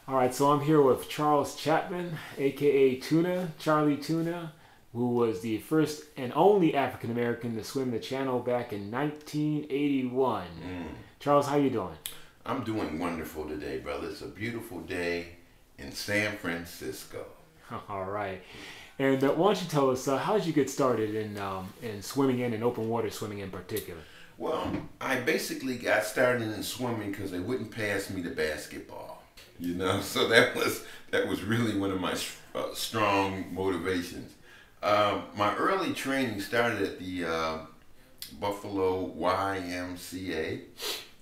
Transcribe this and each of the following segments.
All right, so I'm here with Charles Chapman, aka Tuna, Charlie Tuna, who was the first and only African American to swim the channel back in 1981. Charles, how you doing? I'm doing wonderful today, brother. It's a beautiful day in San Francisco. All right, and why don't you tell us how did you get started in swimming in and open water swimming in particular? Well, I basically got started in swimming because they wouldn't pass me the basketball. So that was really one of my strong motivations. My early training started at the Buffalo YMCA.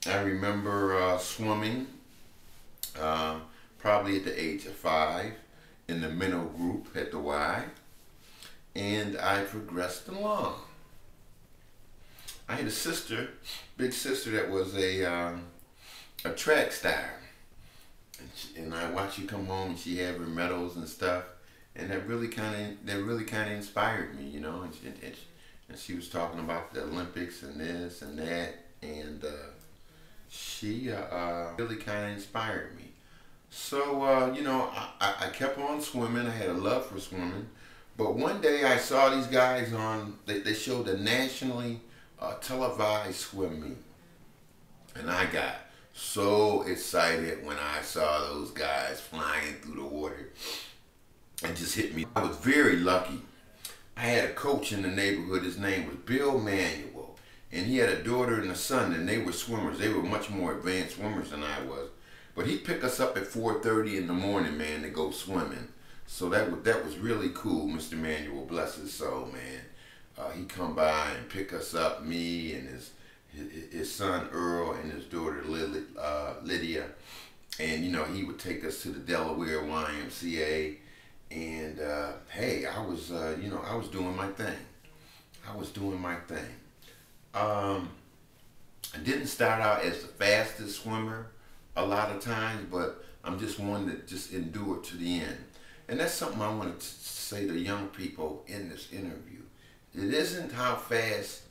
I remember swimming probably at the age of 5 in the minnow group at the Y, and I progressed along. I had a sister, big sister, that was a track star. And I watched her come home and she had her medals and stuff, and that really kind of inspired me, and she was talking about the Olympics and this and that, and she really kind of inspired me. So I kept on swimming. I had a love for swimming, but one day I saw these guys on. They showed a nationally televised swim meet, and I got so excited when I saw those guys flying through the water. It just hit me. I was very lucky. I had a coach in the neighborhood. His name was Bill Manuel, and he had a daughter and a son, and they were swimmers. They were much more advanced swimmers than I was. But he'd pick us up at 4:30 in the morning, man, to go swimming. So that was really cool. Mr. Manuel, bless his soul, man. He'd come by and pick us up, me and his son Earl and his daughter Lydia, and he would take us to the Delaware YMCA, and hey, I was doing my thing. I didn't start out as the fastest swimmer a lot of times, but I'm just one that just endured to the end, and that's something I want to say to young people in this interview. It isn't how fast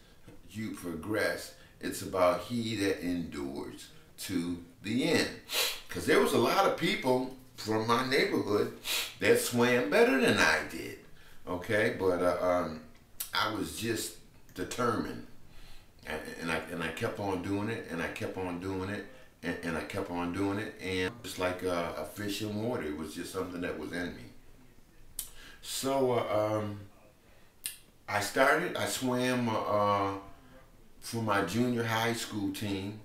you progress. It's about he that endures to the end. Because there was a lot of people from my neighborhood that swam better than I did. Okay, but I was just determined, and I kept on doing it, and I kept on doing it, and I kept on doing it, and just like a fish in water, it was just something that was in me. So I swam for my junior high school team,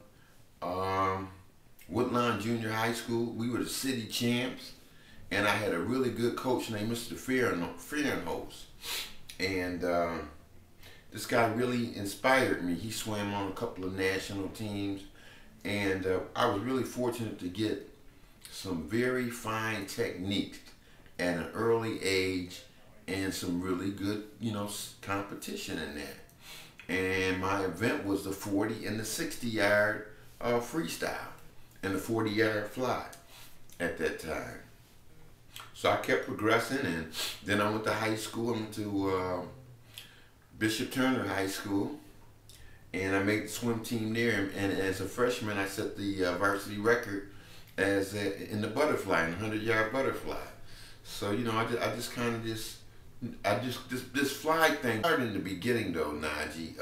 Woodlawn Junior High School. We were the city champs, and I had a really good coach named Mr. Fahrenholz. And this guy really inspired me. He swam on a couple of national teams, and I was really fortunate to get some very fine techniques at an early age, and some really good, competition in that. And my event was the 40 and the 60-yard freestyle and the 40-yard fly at that time. So I kept progressing, and then I went to high school. I went to Bishop Turner High School, and I made the swim team there. And as a freshman, I set the varsity record in the butterfly, in the 100-yard butterfly. So this fly thing started in the beginning though, Naji,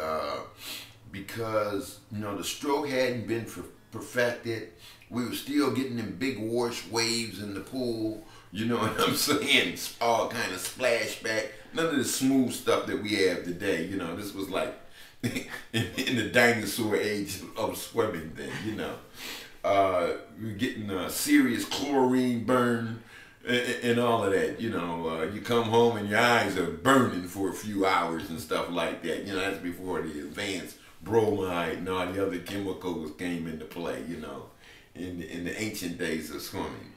because the stroke hadn't been perfected. We were still getting them big wash waves in the pool. You know what I'm saying? All kind of splashback. None of the smooth stuff that we have today. This was like in the dinosaur age of swimming then. We were getting serious chlorine burn and all of that. You come home and your eyes are burning for a few hours and stuff like that. That's before the advanced bromide and all the other chemicals came into play, in the ancient days of swimming.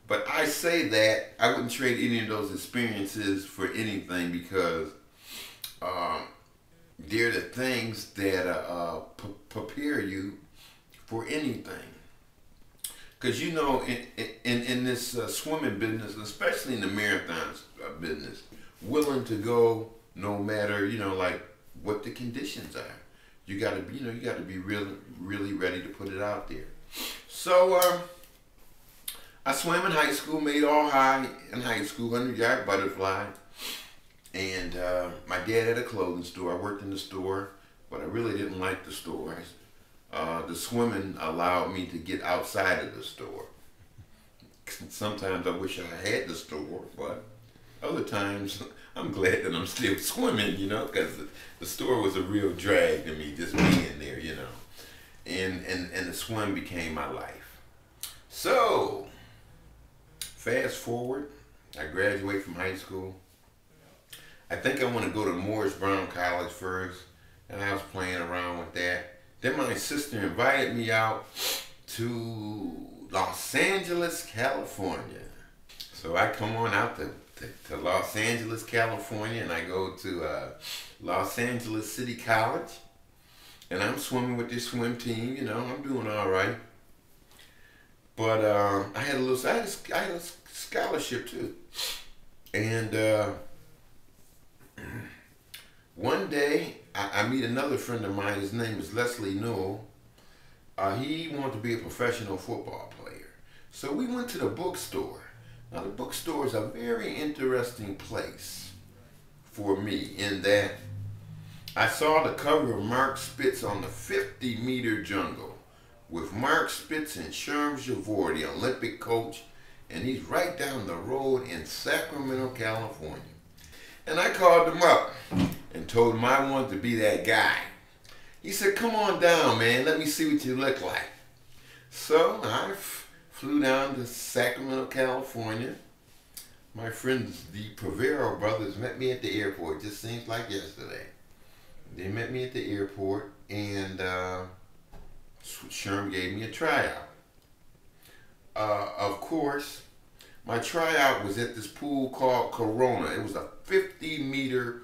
But I say that I wouldn't trade any of those experiences for anything, because they're the things that prepare you for anything. Because in this swimming business, especially in the marathon business, willing to go no matter like what the conditions are. You got to be really ready to put it out there. So I swam in high school, made all high in high school, 100-yard butterfly. And my dad had a clothing store. I worked in the store, but I really didn't like the store. The swimming allowed me to get outside of the store. Sometimes I wish I had the store, but other times I'm glad that I'm still swimming, you know, because the store was a real drag to me, just being there, you know. And the swim became my life. So, fast forward, I graduate from high school. I think I want to go to Morris Brown College first, and I was playing around with that. Then my sister invited me out to Los Angeles, California. So I come on out to Los Angeles, California, and I go to Los Angeles City College, and I'm swimming with this swim team. You know, I'm doing all right. But I had a scholarship too, and one day I meet another friend of mine. His name is Leslie Newell. He wanted to be a professional football player. So we went to the bookstore. Now the bookstore is a very interesting place for me in that I saw the cover of Mark Spitz on the 50-meter jungle with Mark Spitz and Sherm Javor, the Olympic coach, and he's right down the road in Sacramento, California. And I called him up and told him I wanted to be that guy. He said, come on down, man. Let me see what you look like. So I flew down to Sacramento, California. My friends, the Provero brothers, met me at the airport. It just seems like yesterday. They met me at the airport, and Sherm gave me a tryout. Of course, my tryout was at this pool called Corona. It was a 50-meter